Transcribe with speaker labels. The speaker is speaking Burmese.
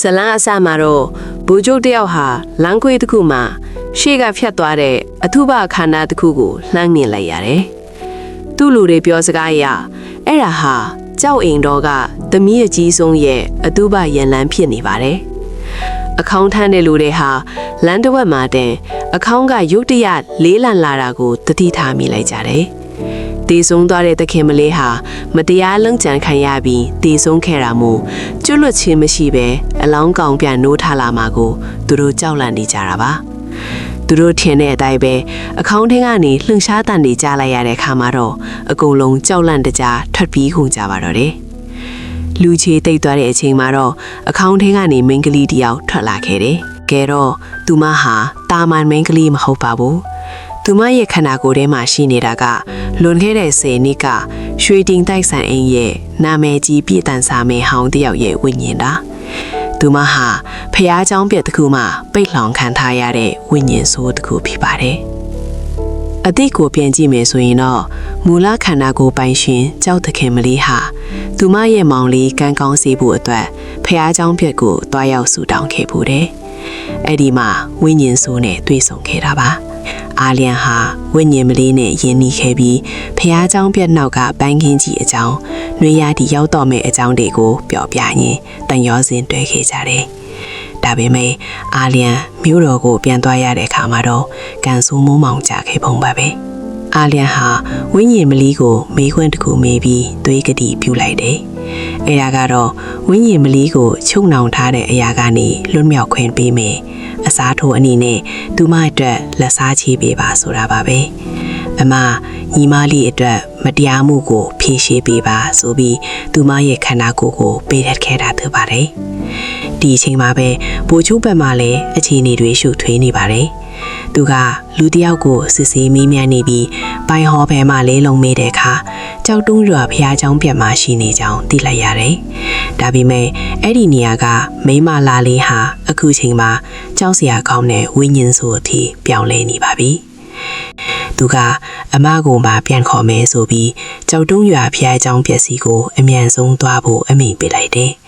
Speaker 1: ဇလန်းအစမှာတော့ဘူဂျုတ်တယောက်ဟာလမ်းခွေးတစ်ခုမှာရှေ့ကဖြတ်သွားတဲ့အထုပခန္ဓာတစ်ခုကိုလှမ်းမြင်လိုက်ရတယ်။သူ့လူတွေပြောစကားအရအဲ့ဒါဟာကြောက်အိမ်တော်ကသမီးအကြီးဆုံးရဲ့အထုပရန်လန်းဖြစ်နေပါတယ်။အခေါင်းထမ်းတဲ့လူတွေဟာလမ်းတစ်ဝက်မှာတင်အခေါင်းကရုတ်တရက်လေးလံလာတာကိုသတိထားမိလိုက်ကြတယ်။တေဆုံးသွားတဲ့သခင်မလေးဟာမတရားလုံခြံခံရပြီးတေဆုံးခဲ့တာမို့ကျွတ်လွတ်ခြင်းမရှိဘဲအလောင်းကောင်ပြန်နိုးထားလာမှာကိုသူတို့ကြောက်လန့်နေကြတာပါသူတို့ထင်တဲ့အတိုင်းပဲအခေါင်းထဲကနေလှှရှားတန်တွေကြားလိုက်ရတဲ့အခါမှာတော့အကုန်လုံးကြောက်လန့်တကြားထွက်ပြေးခုန်ကြပါတော့တယ်လူချေတိတ်သွားတဲ့အချိန်မှာတော့အခေါင်းထဲကနေမိန်းကလေးတယောက်ထွက်လာခဲ့တယ်ကဲတော့သူမဟာတာမန်မိန်းကလေးမဟုတ်ပါဘူးသူမရဲ့ခန္ဓာကိုယ်ထဲမှာရှိနေတာကလွန်ခဲ့တဲ့10နှစ်ကရွှေတင်တိုက်ဆန်အိမ်ရဲ့နာမည်ကြီးပြည်တန်စာမင်းဟောင်းတယောက်ရဲ့ဝိညာဉ်တာသူမဟာဖျားเจ้าပြက်တစ်ခုမှပိတ်လှောင်ခံထားရတဲ့ဝိညာဉ်ဆိုးတစ်ခုဖြစ်ပါတယ်အတိတ်ကိုပြန်ကြည့်မယ်ဆိုရင်တော့မူလခန္ဓာကိုယ်ပိုင်ရှင်ကြောက်သခင်မလေးဟာသူမရဲ့မောင်လေးကန်းကောင်းစေဖို့အတွက်ဖျားเจ้าပြက်ကိုတွားရောက်ဆူတောင်းခဲ့ဖို့တယ်အဲ့ဒီမှာဝိညာဉ်ဆိုးနဲ့တွေ့ဆုံခဲ့တာပါအာလျံဟာဝိညာဉ်မလေးနဲ့ယဉ်နီးခဲ့ပြီးဖះเจ้าပြက်နောက်ကပန်းခင်းကြီးအကြောင်းနှွေရတီရောက်တော့မယ့်အကြောင်းတွေကိုပြောပြရင်းတန်ရောစင်တွေ့ခဲ့ကြတယ်။ဒါပေမဲ့အာလျံမြို့တော်ကိုပြန်သွားရတဲ့အခါမှာတော့ကန်ဆူမိုးမောင်ကြခဲ့ပုံပါပဲ။အာလျံဟာဝိညာဉ်မလေးကိုမေးခွန်းတစ်ခုမေးပြီးသွေးကတိပြုလိုက်တယ်။အဲဒါကတော့ဝိညာဉ်မလေးကိုချုပ်နှောင်ထားတဲ့အရာကနေလွတ်မြောက်ခွင့်ပေးမယ်။အစားထိုးအနေနဲ့သူမအတွက်လက်စားချေးပေးပါဆိုတာပါပဲအမညီမလေးအတွက်မတရားမှုကိုဖြေရှင်းပေးပါဆိုပြီးသူမရဲ့ခန္ဓာကိုယ်ကိုပေးထပ်ခဲ့တာဖြစ်ပါတယ်ဒီအချိန်မှာပဲဘိုလ်ချုပ်ဘက်မှလည်းအခြေအနေတွေရှုထွေးနေပါတယ်သူကလူတယောက်ကိုစစ်ဆေးမေးမြန်းနေပြီးပိုင်ဟောဘဲမှလဲလုံးမေးတဲ့အခါကြောက်တုံးရွာဖျားเจ้าပြက်မှရှိနေကြောင်းသိလိုက်ရတယ်။ဒါပေမဲ့အဲ့ဒီနေရာကမိမလာလေးဟာအခုချိန်မှာကြောက်စရာကောင်းတဲ့ဝိညာဉ်ဆိုအထိပြောင်းလဲနေပါပြီ။သူကအမကိုမှပြန်ခေါ်မယ်ဆိုပြီးကြောက်တုံးရွာဖျားเจ้าပြက်စီကိုအမြန်ဆုံးသွားဖို့အမိန့်ပေးလိုက်တယ်။